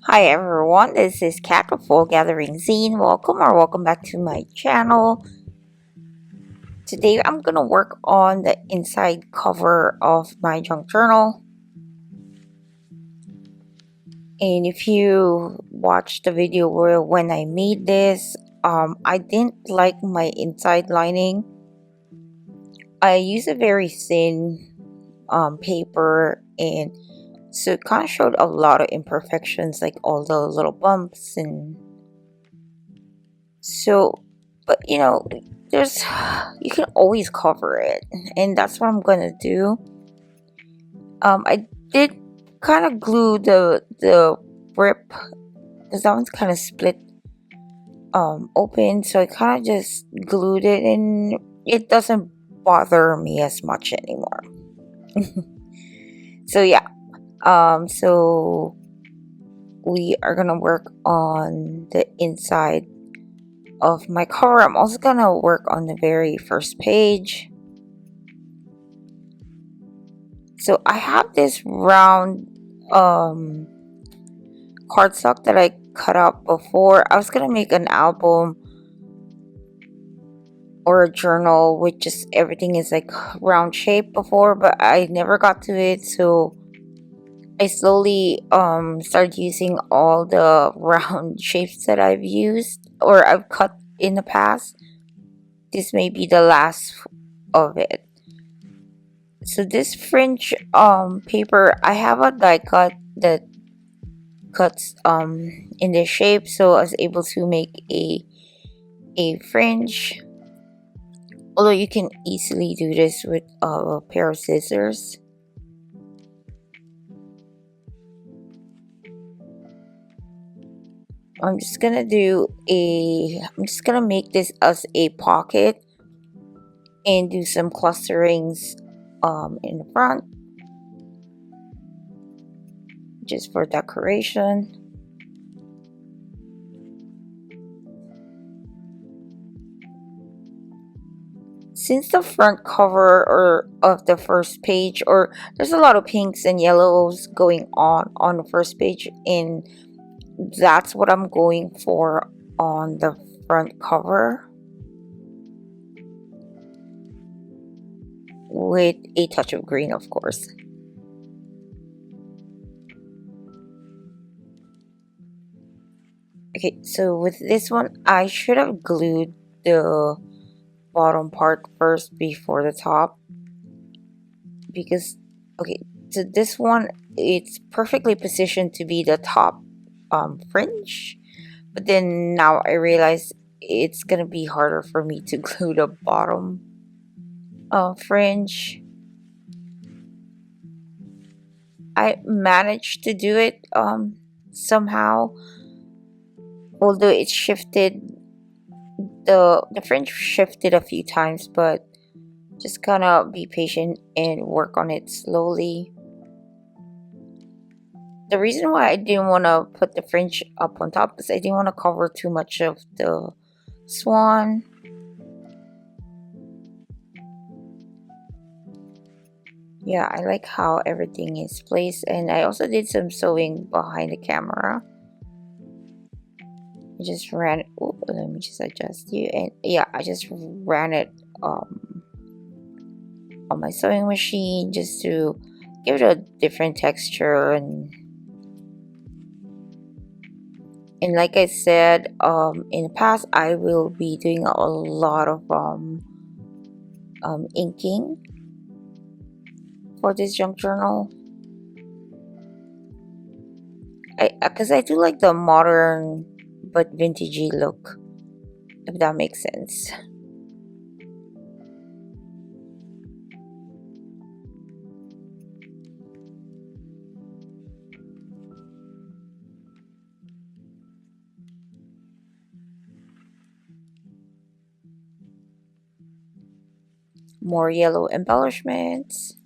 Hi everyone, this is Cat of Full Gathering Zine. Welcome back to my channel. Today I'm gonna work on the inside cover of my junk journal. And if you watched the video where when I made this, I didn't like my inside lining. I use a very thin paper, and so it kind of showed a lot of imperfections, like all the little bumps and so, but there's you can always cover it, and that's what I'm gonna do. I did kind of glue the rip because that one's kind of split open, so I kind of just glued it, and it doesn't bother me as much anymore. So yeah, so we are gonna work on the inside of my cover. I'm also gonna work on the very first page. So I have this round cardstock that I cut out before. I was gonna make an album or a journal with just everything is like round shape before, but I never got to it, so I slowly started using all the round shapes that I've used or I've cut in the past. This may be the last of it. So this fringe paper, I have a die cut that cuts in this shape, so I was able to make a fringe, although you can easily do this with a pair of scissors. I'm just gonna make this as a pocket and do some clusterings in the front just for decoration. Since the front cover or of the first page, or there's a lot of pinks and yellows going on the first page, and that's what I'm going for on the front cover, with a touch of green, of course. Okay, so with this one, I should have glued the bottom part first before the top, because okay, so this one, it's perfectly positioned to be the top fringe, but then now I realize it's gonna be harder for me to glue the bottom fringe. I managed to do it somehow, although it shifted, the fringe shifted a few times, but just gonna be patient and work on it slowly. The reason why I didn't want to put the fringe up on top is I didn't want to cover too much of the swan. Yeah, I like how everything is placed, and I also did some sewing behind the camera. I just ran it. Oh, let me just adjust you. And yeah, I just ran it on my sewing machine just to give it a different texture, and like I said in the past, I will be doing a lot of inking for this junk journal. Because I do like the modern but vintagey look, if that makes sense. More yellow embellishments.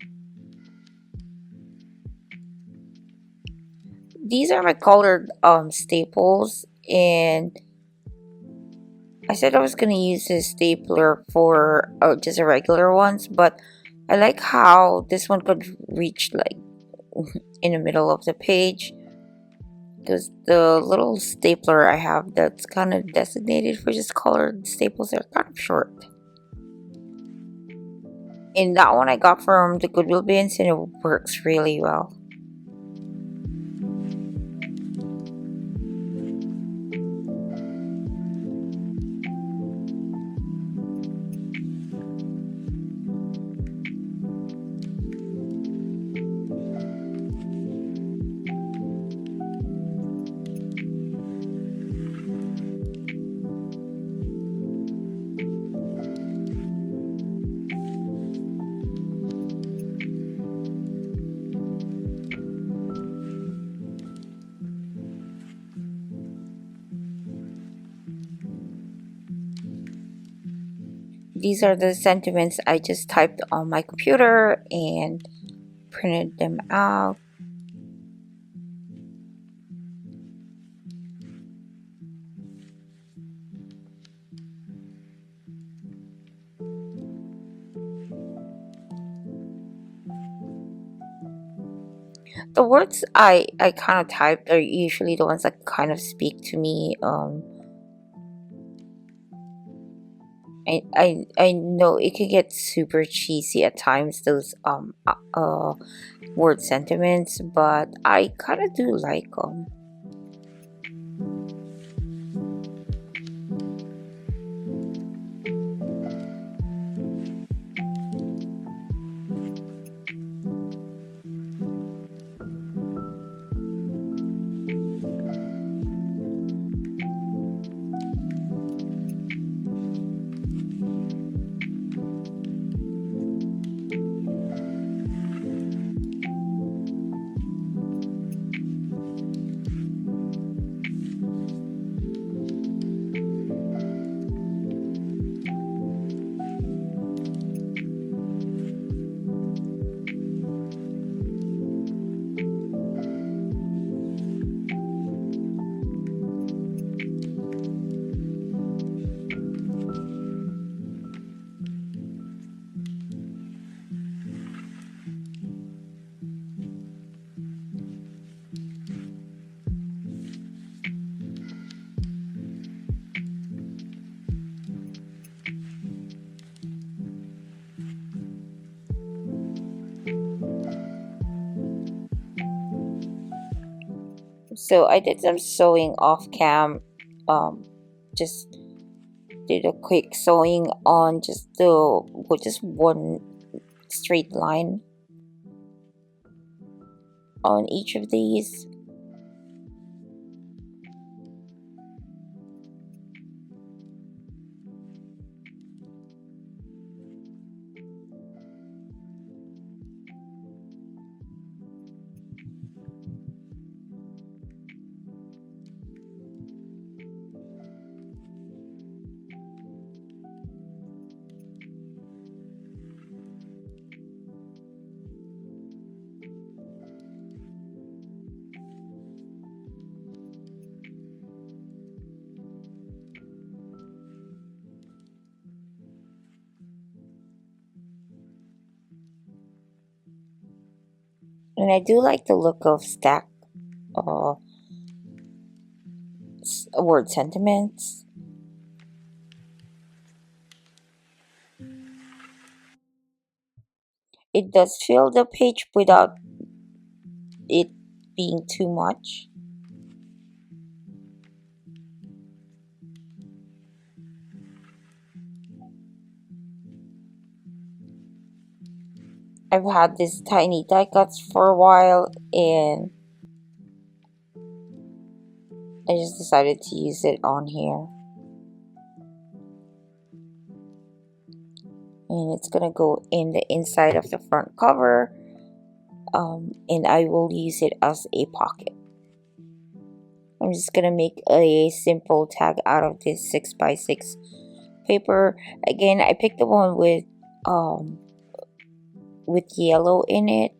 These are my colored staples, and I said I was gonna use this stapler for just a regular ones, but I like how this one could reach like in the middle of the page. because the little stapler I have that's kind of designated for just colored staples are kind of short. And that one I got from the Goodwill bins and it works really well. These are the sentiments I just typed on my computer and printed them out. The words I kind of typed are usually the ones that kind of speak to me. I know it could get super cheesy at times, those word sentiments, but I kind of do like them. So I did some sewing off cam. Just did a quick sewing on just the with just one straight line on each of these. And I do like the look of stack uh, word sentiments. It does fill the page without it being too much. I've had these tiny die cuts for a while and I just decided to use it on here. And it's gonna go in the inside of the front cover, and I will use it as a pocket. I'm just gonna make a simple tag out of this 6x6 paper. Again, I picked the one with yellow in it.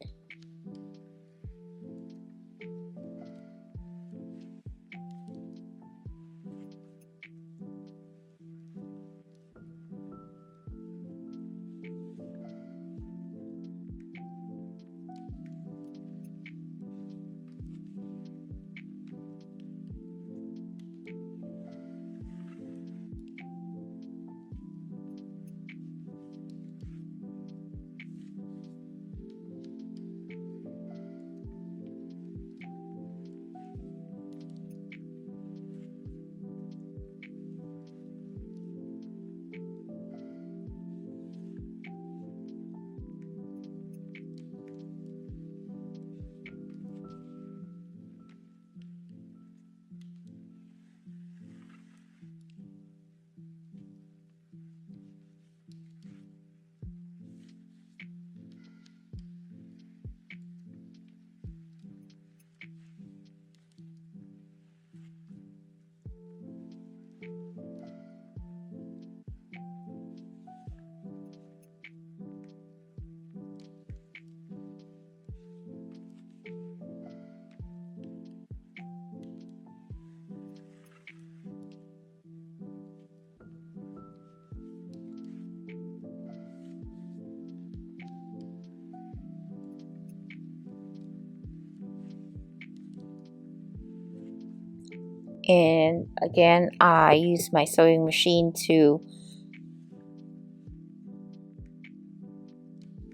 And again, I use my sewing machine to,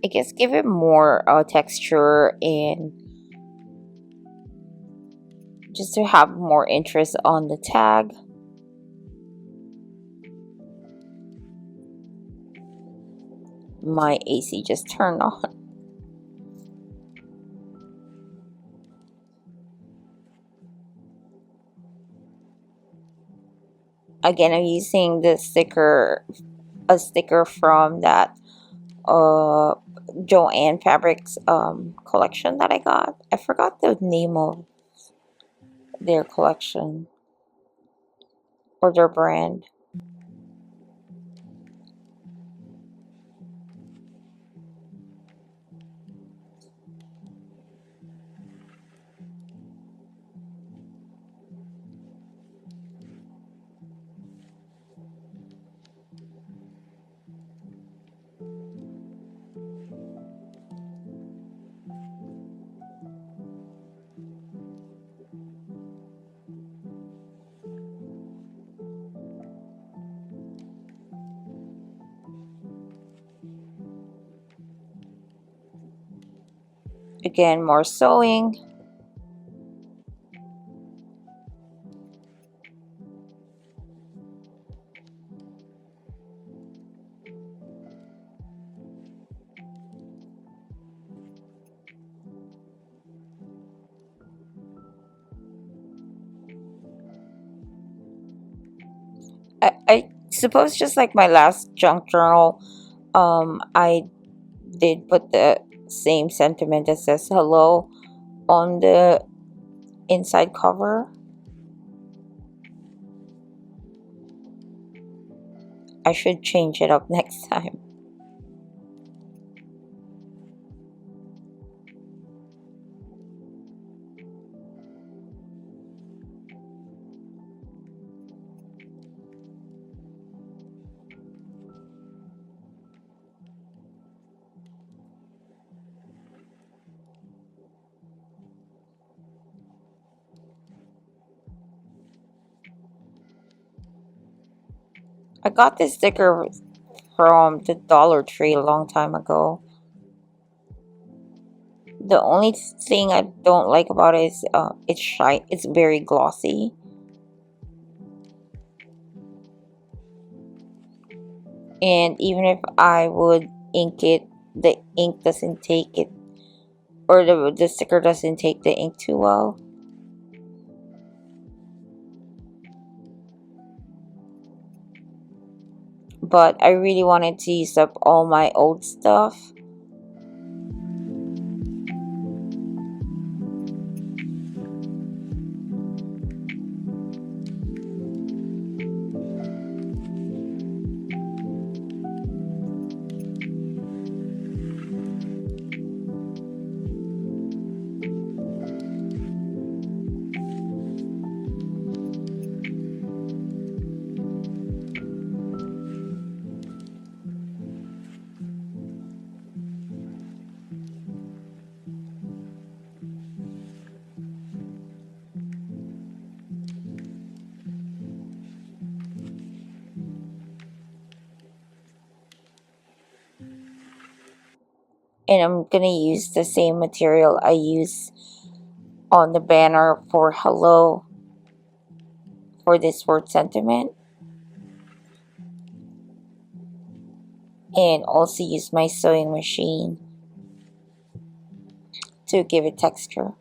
I guess, give it more texture and just to have more interest on the tag. My AC just turned on. Again, I'm using the a sticker from that uh Joanne Fabrics collection that I got. I forgot the name of their collection or their brand. Again, more sewing. I suppose just like my last junk journal, I did put the same sentiment that says hello on the inside cover. I should change it up next time. I got this sticker from the Dollar Tree a long time ago. The only thing I don't like about it is it's shiny. It's very glossy, and even if I would ink it, the ink doesn't take it, or the sticker doesn't take the ink too well. But I really wanted to use up all my old stuff. And I'm gonna use the same material I use on the banner for hello for this word sentiment, and also use my sewing machine to give it texture.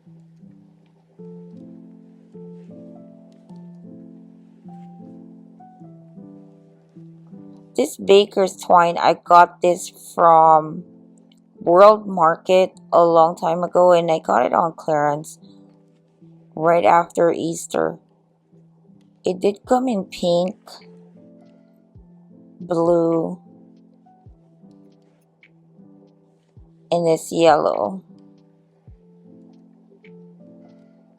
This baker's twine, I got this from World Market a long time ago, and I got it on clearance right after Easter. It did come in pink, blue, and this yellow.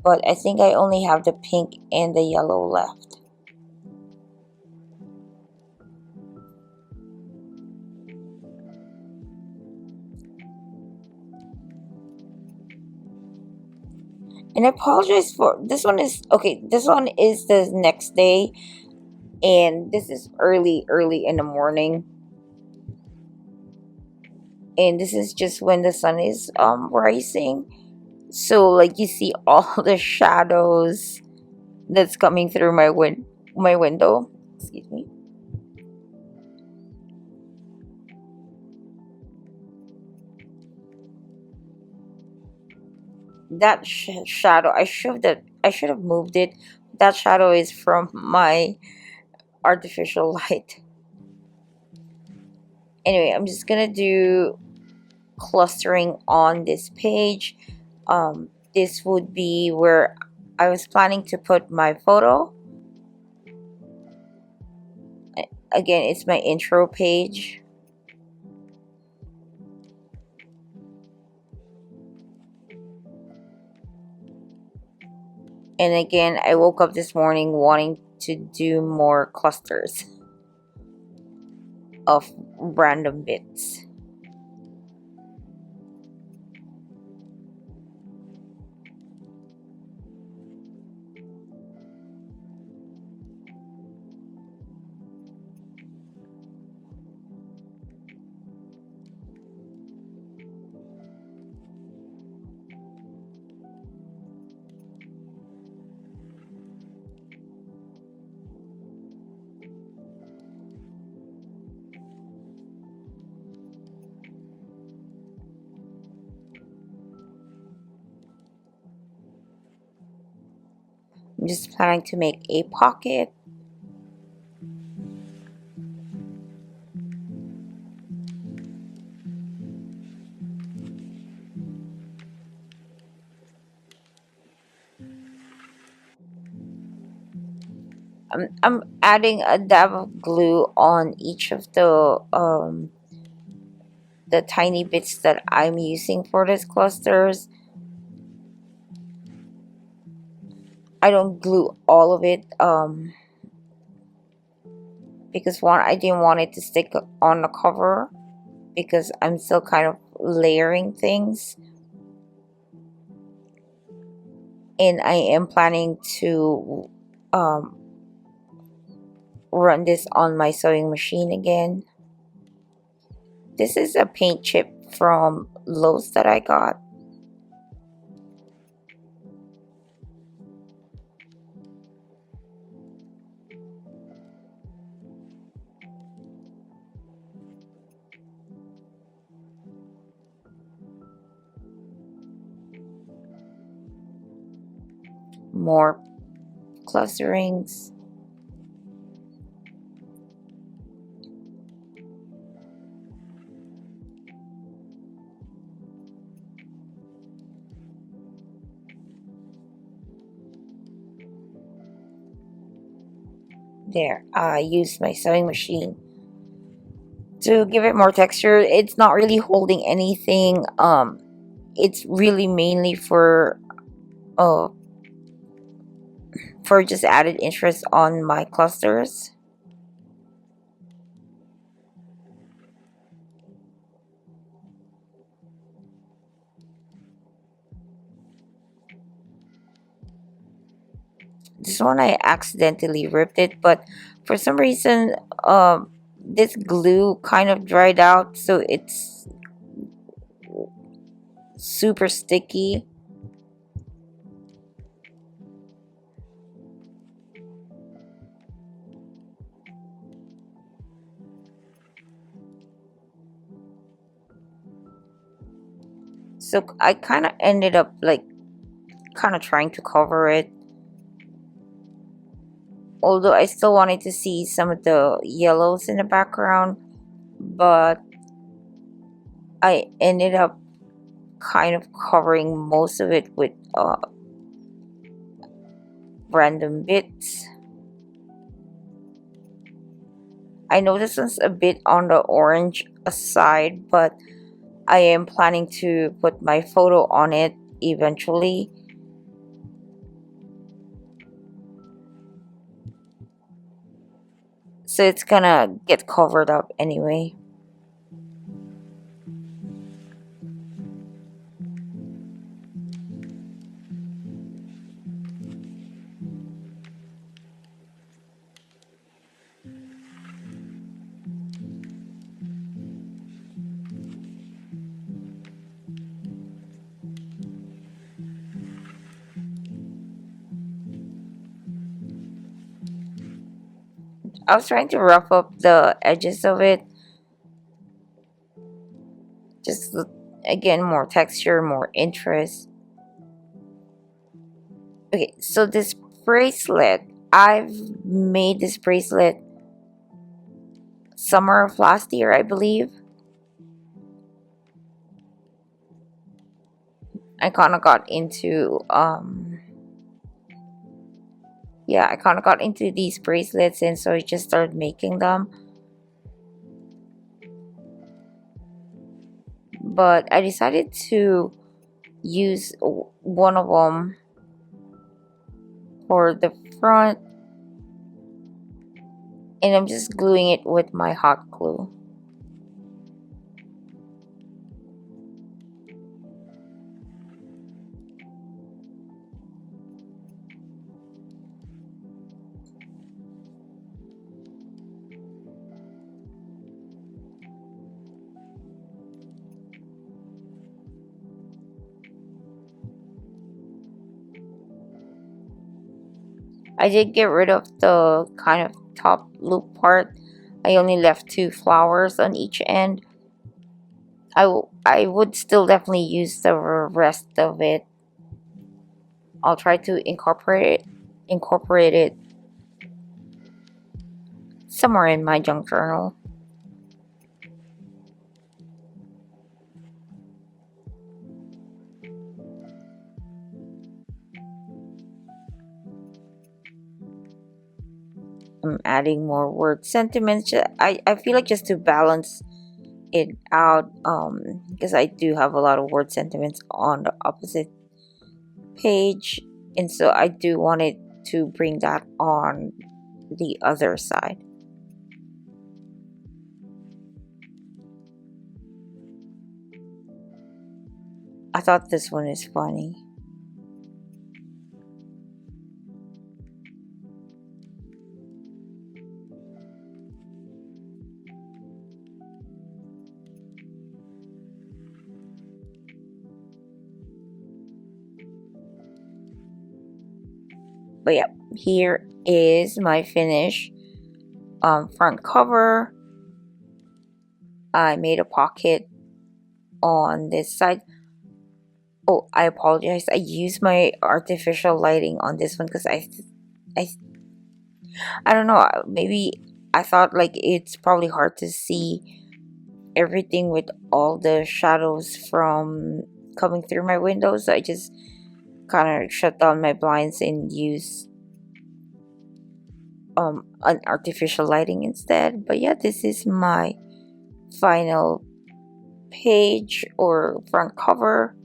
But I think I only have the pink and the yellow left. And I apologize for this one is okay. This one is the next day, and this is early in the morning, and this is just when the sun is rising. So like you see all the shadows that's coming through my window. Excuse me. That shadow, I should have moved it. That shadow is from my artificial light. Anyway, I'm just gonna do clustering on this page. This would be where I was planning to put my photo. Again, it's my intro page. And again, I woke up this morning wanting to do more clusters of random bits. I'm just planning to make a pocket. I'm adding a dab of glue on each of the tiny bits that I'm using for these clusters. I don't glue all of it because one, I didn't want it to stick on the cover because I'm still kind of layering things, and I am planning to run this on my sewing machine again. This is a paint chip from Lowe's that I got. More clusterings. There, I used my sewing machine to give it more texture. It's not really holding anything. It's really mainly uh for just added interest on my clusters. This one I accidentally ripped it, but for some reason, this glue kind of dried out, so it's super sticky. So I kind of ended up like kind of trying to cover it, although I still wanted to see some of the yellows in the background, but I ended up kind of covering most of it with random bits. I know this one's a bit on the orange side, but I am planning to put my photo on it eventually. So it's gonna get covered up anyway. I was trying to rough up the edges of it. Just again, more texture, more interest. Okay, so this bracelet, I've made this bracelet summer of last year, I believe. I kind of got into yeah, I kind of got into these bracelets, and so I just started making them. But I decided to use one of them for the front, and I'm just gluing it with my hot glue. I did get rid of the kind of top loop part. I only left two flowers on each end. I would still definitely use the rest of it. I'll try to incorporate it somewhere in my junk journal. I'm adding more word sentiments. I feel like just to balance it out, because I do have a lot of word sentiments on the opposite page, and so I do want it to bring that on the other side. I thought this one is funny. But yeah, here is my finish. Front cover. I made a pocket on this side. Oh, I apologize. I used my artificial lighting on this one because I, I don't know. Maybe I thought like it's probably hard to see everything with all the shadows from coming through my windows. So I just kind of shut down my blinds and use an artificial lighting instead. But yeah, this is my final page or front cover.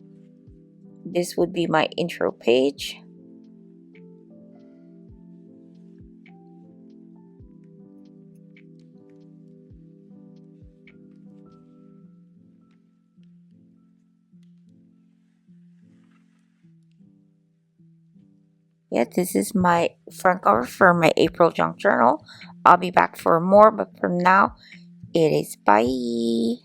This would be my intro page. Yeah, this is my front cover for my April junk journal. I'll be back for more, but for now, it is bye.